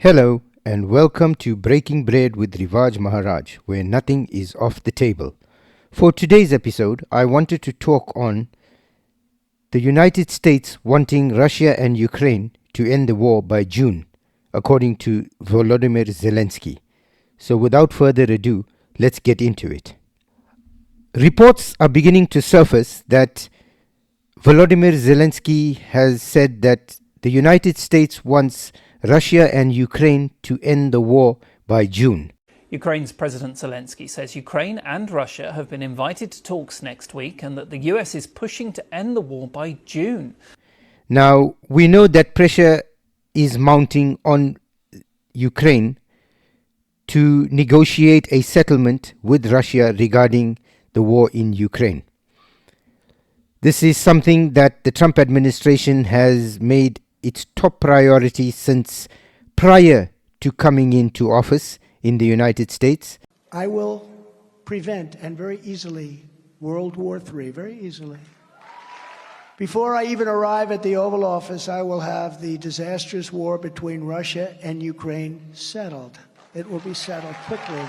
Hello and welcome to Breaking Bread with Rivaj Maharaj, where nothing is off the table. For today's episode, I wanted to talk on the United States wanting Russia and Ukraine to end the war by June, according to Volodymyr Zelenskyy. So without further ado, let's get into it. Reports are beginning to surface that Volodymyr Zelenskyy has said that the United States wants Russia and Ukraine to end the war by June. Ukraine's President Zelensky says Ukraine and Russia have been invited to talks next week and that the US is pushing to end the war by June. Now, we know that pressure is mounting on Ukraine to negotiate a settlement with Russia regarding the war in Ukraine. This is something that the Trump administration has made its top priority since prior to coming into office in the United States. I will prevent, and very easily, World War III, very easily. Before I even arrive at the Oval Office, I will have the disastrous war between Russia and Ukraine settled. It will be settled quickly.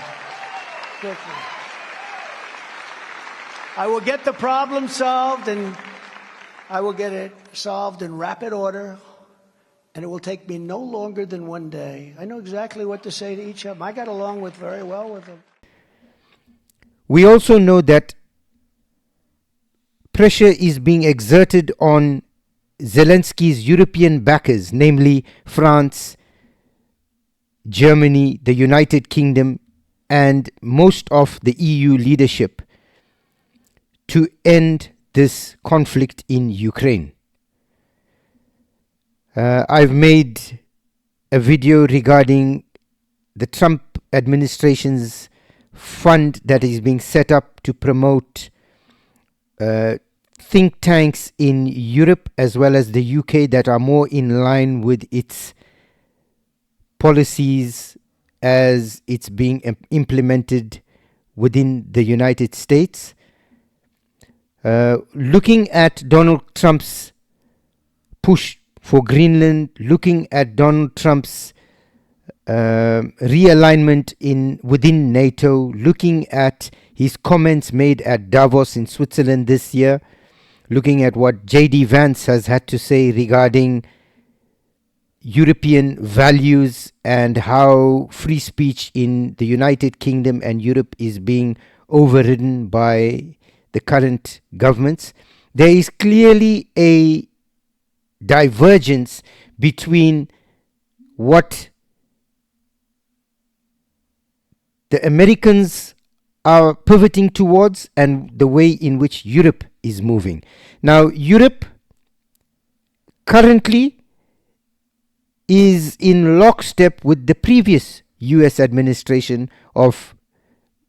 I will get the problem solved, and I will get it solved in rapid order. And it will take me no longer than one day. I know exactly what to say to each of them. I got along very well with them. We also know that pressure is being exerted on Zelensky's European backers, namely France, Germany, the United Kingdom, and most of the EU leadership to end this conflict in Ukraine. I've made a video regarding the Trump administration's fund that is being set up to promote think tanks in Europe as well as the UK that are more in line with its policies as it's being implemented within the United States. Looking at Donald Trump's push for Greenland, looking at Donald Trump's realignment within NATO, looking at his comments made at Davos in Switzerland this year, looking at what J.D. Vance has had to say regarding European values and how free speech in the United Kingdom and Europe is being overridden by the current governments. There is clearly a divergence between what the Americans are pivoting towards and the way in which Europe is moving. Now, Europe currently is in lockstep with the previous US administration of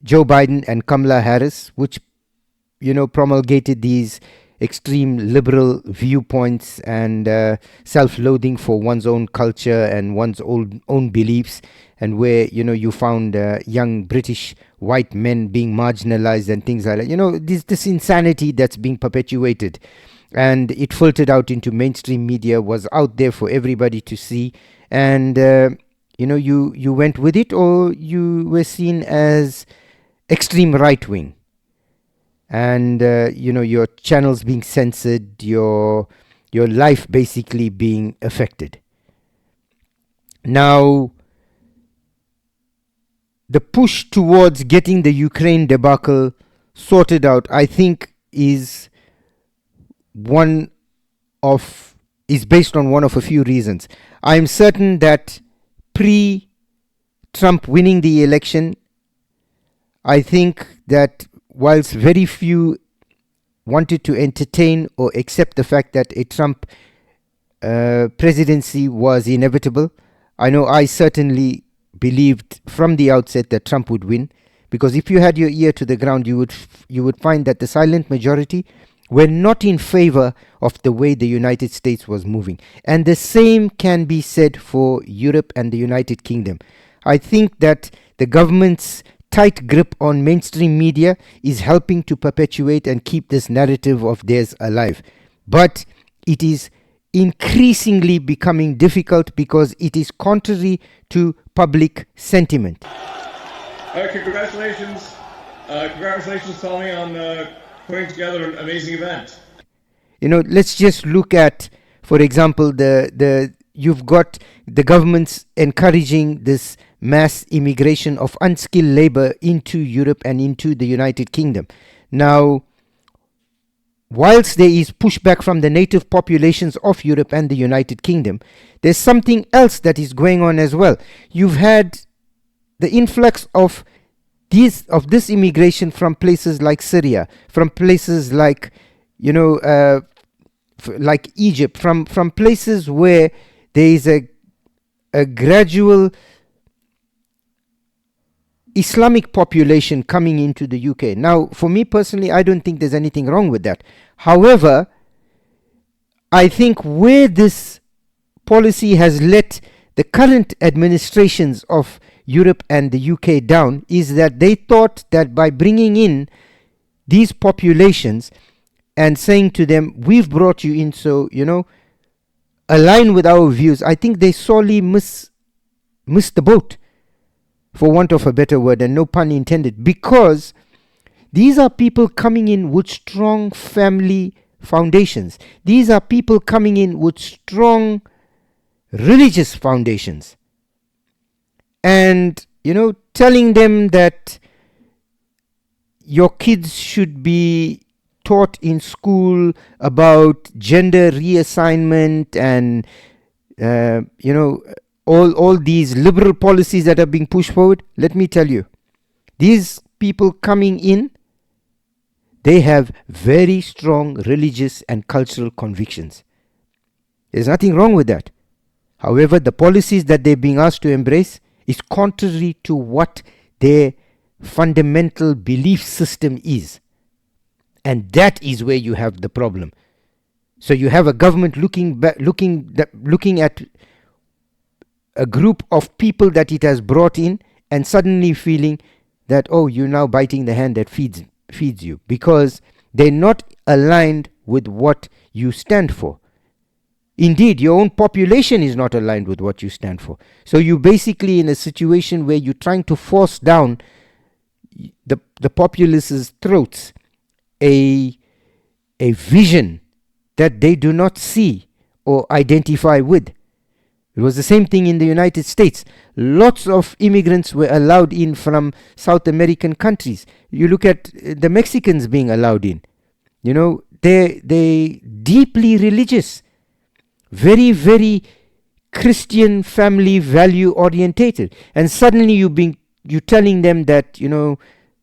Joe Biden and Kamala Harris, which promulgated these extreme liberal viewpoints and self-loathing for one's own culture and one's own beliefs, and where you found young British white men being marginalized and things like that. This insanity that's being perpetuated, and it filtered out into mainstream media, was out there for everybody to see, and you went with it, or you were seen as extreme right-wing. And your channels being censored, your life basically being affected. Now, the push towards getting the Ukraine debacle sorted out, I think, is based on one of a few reasons. I'm certain that pre-Trump winning the election, I think that whilst very few wanted to entertain or accept the fact that a Trump presidency was inevitable, I know I certainly believed from the outset that Trump would win, because if you had your ear to the ground, you would find that the silent majority were not in favor of the way the United States was moving. And the same can be said for Europe and the United Kingdom. I think that the government's tight grip on mainstream media is helping to perpetuate and keep this narrative of theirs alive. But it is increasingly becoming difficult because it is contrary to public sentiment. Congratulations. Congratulations, Tommy, on putting together an amazing event. Let's just look at, for example, you've got the governments encouraging this mass immigration of unskilled labor into Europe and into the United Kingdom. Now, whilst there is pushback from the native populations of Europe and the United Kingdom, there's something else that is going on as well. You've had the influx of this immigration from places like Syria, from places like like Egypt, from places where there is a gradual Islamic population coming into the UK. Now, for me personally, I don't think there's anything wrong with that. However, I think where this policy has let the current administrations of Europe and the UK down is that they thought that by bringing in these populations and saying to them, we've brought you in, so, align with our views, I think they sorely missed the boat, for want of a better word, and no pun intended, because these are people coming in with strong family foundations. These are people coming in with strong religious foundations. And, telling them that your kids should be taught in school about gender reassignment and, all these liberal policies that are being pushed forward. Let me tell you, these people coming in, they have very strong religious and cultural convictions. There's nothing wrong with that. However, the policies that they're being asked to embrace is contrary to what their fundamental belief system is. And that is where you have the problem. So you have a government looking at a group of people that it has brought in and suddenly feeling that, you're now biting the hand that feeds you, because they're not aligned with what you stand for. Indeed, your own population is not aligned with what you stand for. So you're basically in a situation where you're trying to force down the populace's throats a vision that they do not see or identify with. It was the same thing in the United States. Lots of immigrants were allowed in from South American countries. You look at the Mexicans being allowed in. They're deeply religious, very, very Christian, family value orientated. And suddenly you're telling them that,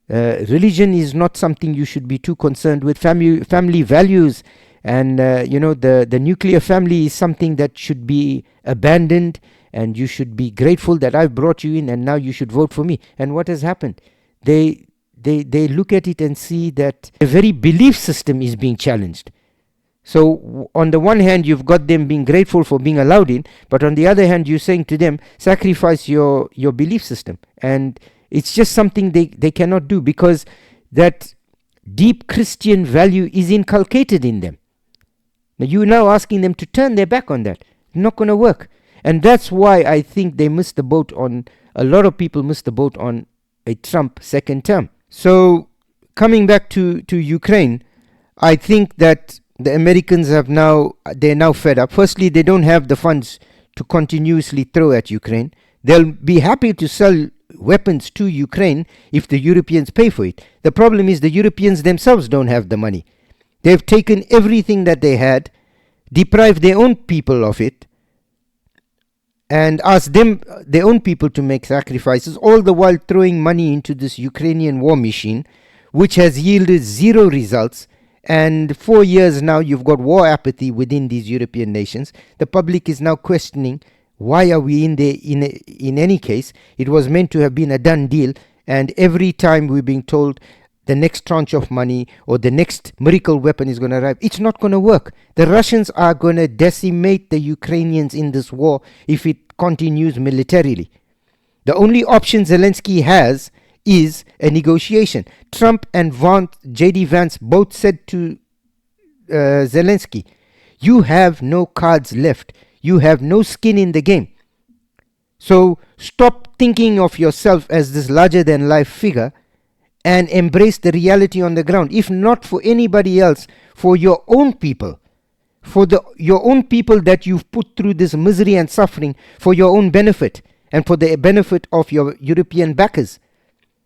religion is not something you should be too concerned with. Family values and the nuclear family is something that should be abandoned, and you should be grateful that I've brought you in and now you should vote for me. And what has happened? They look at it and see that the very belief system is being challenged. So on the one hand, you've got them being grateful for being allowed in, but on the other hand, you're saying to them, sacrifice your belief system. And it's just something they cannot do, because that deep Christian value is inculcated in them. Now you're now asking them to turn their back on that. Not going to work. And that's why I think they missed the boat on, a lot of people missed the boat on a Trump second term. So coming back to Ukraine, I think that the Americans they're now fed up. Firstly, they don't have the funds to continuously throw at Ukraine. They'll be happy to sell weapons to Ukraine if the Europeans pay for it. The problem is the Europeans themselves don't have the money. They've taken everything that they had, deprived their own people of it, and asked their own people to make sacrifices, all the while throwing money into this Ukrainian war machine, which has yielded zero results. And 4 years now, you've got war apathy within these European nations. The public is now questioning, why are we in there in any case? It was meant to have been a done deal, and every time we're being told the next tranche of money or the next miracle weapon is going to arrive. It's not going to work. The Russians are going to decimate the Ukrainians in this war if it continues militarily. The only option Zelensky has is a negotiation. Trump and J.D. Vance both said to Zelensky, You have no cards left. You have no skin in the game. So stop thinking of yourself as this larger than life figure and embrace the reality on the ground. If not for anybody else, for your own people, for your own people that you've put through this misery and suffering for your own benefit and for the benefit of your European backers.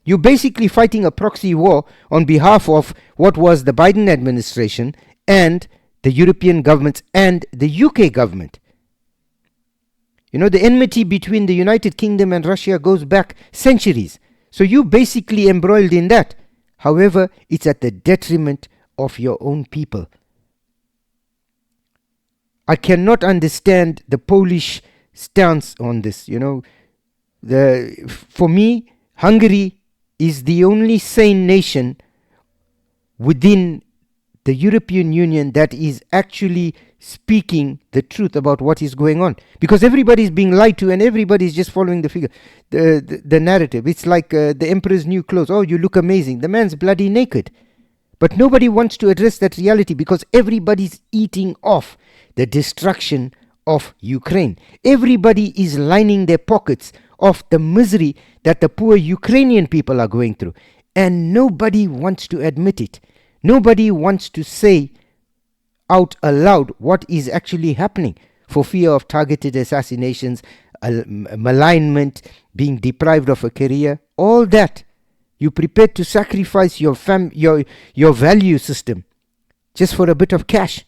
You're basically fighting a proxy war on behalf of what was the Biden administration and the European governments and the UK government. You know, the enmity between the United Kingdom and Russia goes back centuries. So you basically embroiled in that. However, it's at the detriment of your own people. I cannot understand the Polish stance on this. You know, for me, Hungary is the only sane nation within the European Union that is actually speaking the truth about what is going on, because everybody is being lied to and everybody is just following the narrative. It's like the emperor's new clothes. Oh, you look amazing. The man's bloody naked. But nobody wants to address that reality because everybody's eating off the destruction of Ukraine. Everybody is lining their pockets of the misery that the poor Ukrainian people are going through. And nobody wants to admit it. Nobody wants to say out aloud what is actually happening, for fear of targeted assassinations, malignment, being deprived of a career, all that. You prepared to sacrifice your value system just for a bit of cash.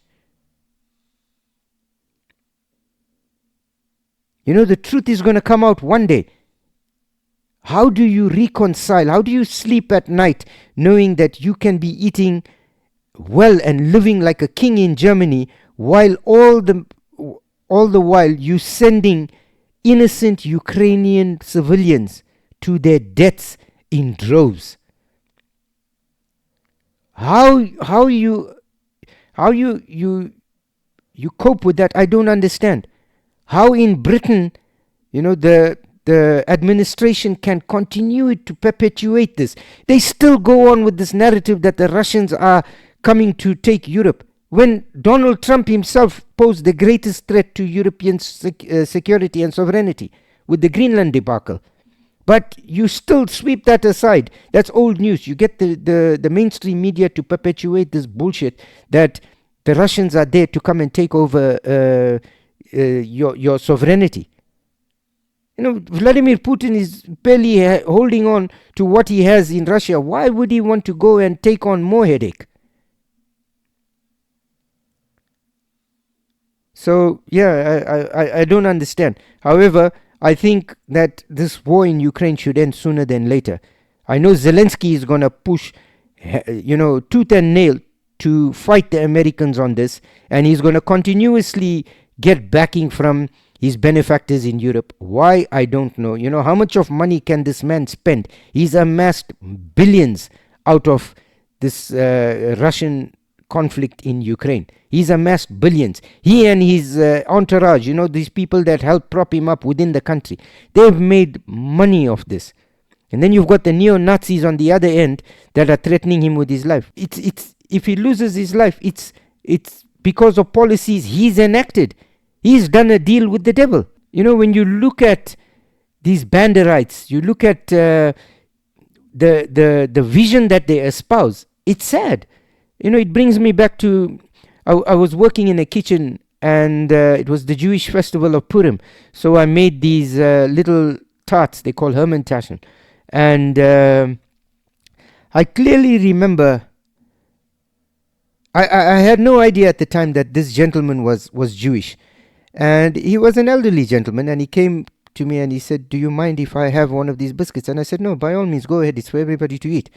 You know, the truth is going to come out one day. How do you reconcile? How do you sleep at night knowing that you can be eating well and living like a king in Germany while all the while you sending innocent Ukrainian civilians to their deaths in droves? How you cope with that? I don't understand. How in Britain, you know, the administration can continue to perpetuate this. They still go on with this narrative that the Russians are coming to take Europe, when Donald Trump himself posed the greatest threat to European security and sovereignty with the Greenland debacle. But you still sweep that aside. That's old news. You get the mainstream media to perpetuate this bullshit that the Russians are there to come and take over your sovereignty. You know, Vladimir Putin is barely holding on to what he has in Russia. Why would he want to go and take on more headache? So, yeah, I don't understand. However, I think that this war in Ukraine should end sooner than later. I know Zelensky is going to push, tooth and nail to fight the Americans on this, and he's going to continuously get backing from his benefactors in Europe. Why? I don't know. You know, how much of money can this man spend? He's amassed billions out of this Russian conflict in Ukraine. He's amassed billions. He and his entourage, you know, these people that help prop him up within the country, they've made money of this. And then you've got the neo-Nazis on the other end that are threatening him with his life. It's if he loses his life, it's because of policies he's enacted. He's done a deal with the devil. You know, when you look at these Banderites, you look at the vision that they espouse, it's sad. You know, it brings me back to, I was working in a kitchen, and it was the Jewish festival of Purim. So I made these little tarts, they call Hermantaschen. And I clearly remember, I had no idea at the time that this gentleman was Jewish. And he was an elderly gentleman, and he came to me and he said, "Do you mind if I have one of these biscuits?" And I said, "No, by all means, go ahead. It's for everybody to eat."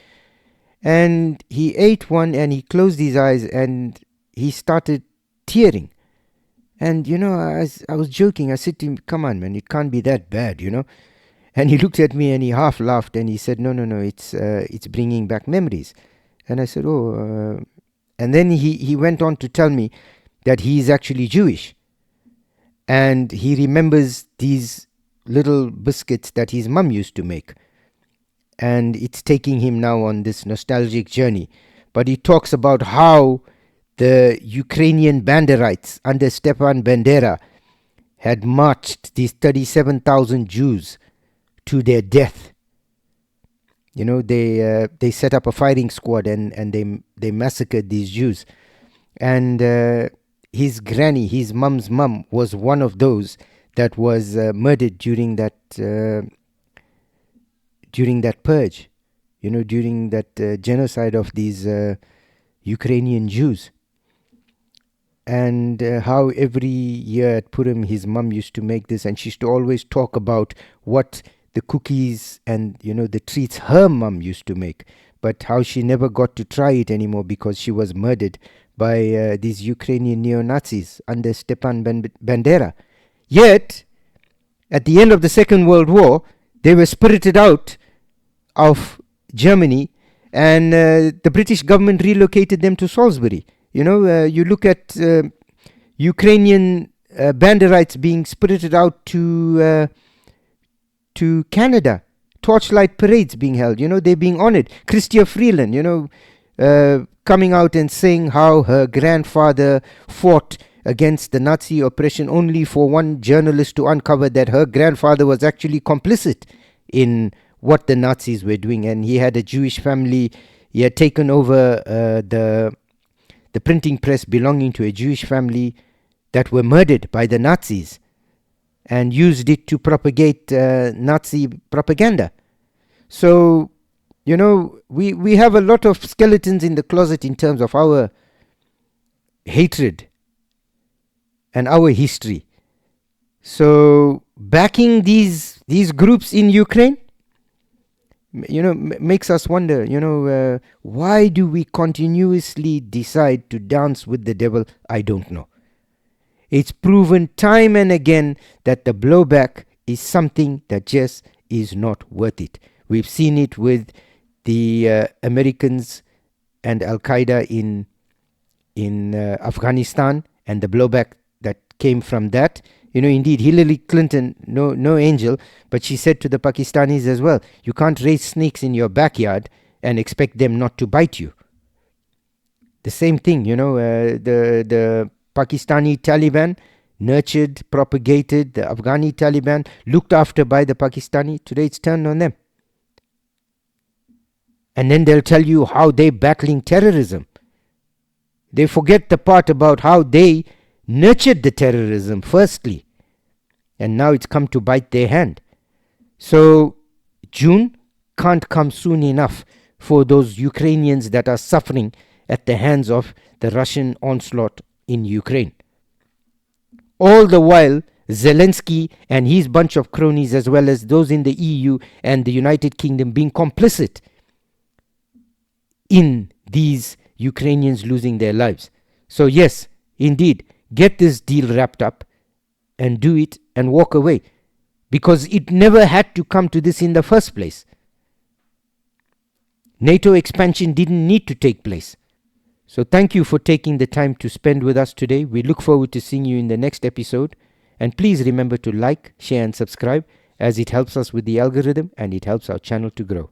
And he ate one, and he closed his eyes, and he started tearing. And, you know, I was joking. I said to him, "Come on, man, it can't be that bad, you know." And he looked at me and he half laughed, and he said, No, it's bringing back memories." And I said, "Oh," and then he went on to tell me that he is actually Jewish. And he remembers these little biscuits that his mum used to make. And it's taking him now on this nostalgic journey. But he talks about how the Ukrainian banderites under Stepan Bandera had marched these 37,000 Jews to their death. They set up a firing squad and they massacred these Jews. And his granny, his mum's mum, was one of those that was murdered during that purge, during that genocide of these Ukrainian Jews. And how every year at Purim his mum used to make this, and she used to always talk about what the cookies and the treats her mum used to make, but how she never got to try it anymore because she was murdered by these Ukrainian neo-Nazis under Stepan Bandera. Yet, at the end of the Second World War, they were spirited out of Germany, and the British government relocated them to Salisbury. You look at Ukrainian banderites being spirited out to Canada. Torchlight parades being held. They're being honored. Chrystia Freeland, coming out and saying how her grandfather fought against the Nazi oppression, only for one journalist to uncover that her grandfather was actually complicit in what the Nazis were doing, and he had a Jewish family. He had taken over the printing press belonging to a Jewish family that were murdered by the Nazis, and used it to propagate Nazi propaganda. So, we have a lot of skeletons in the closet in terms of our hatred and our history. So, backing these groups in Ukraine, makes us wonder, why do we continuously decide to dance with the devil? I don't know. It's proven time and again that the blowback is something that just is not worth it. We've seen it with the Americans and Al-Qaeda in Afghanistan, and the blowback that came from that. Indeed, Hillary Clinton, no angel, but she said to the Pakistanis as well, you can't raise snakes in your backyard and expect them not to bite you. The same thing, the Pakistani Taliban nurtured, propagated the Afghani Taliban, looked after by the Pakistani. Today it's turned on them. And then they'll tell you how they're battling terrorism. They forget the part about how they nurtured the terrorism firstly, and now it's come to bite their hand. So June can't come soon enough for those Ukrainians that are suffering at the hands of the Russian onslaught in Ukraine. All the while, Zelensky and his bunch of cronies, as well as those in the EU and the United Kingdom, being complicit in these Ukrainians losing their lives. So yes, indeed, get this deal wrapped up and do it and walk away, because it never had to come to this in the first place. NATO expansion didn't need to take place. So thank you for taking the time to spend with us today. We look forward to seeing you in the next episode. And please remember to like, share and subscribe, as it helps us with the algorithm and it helps our channel to grow.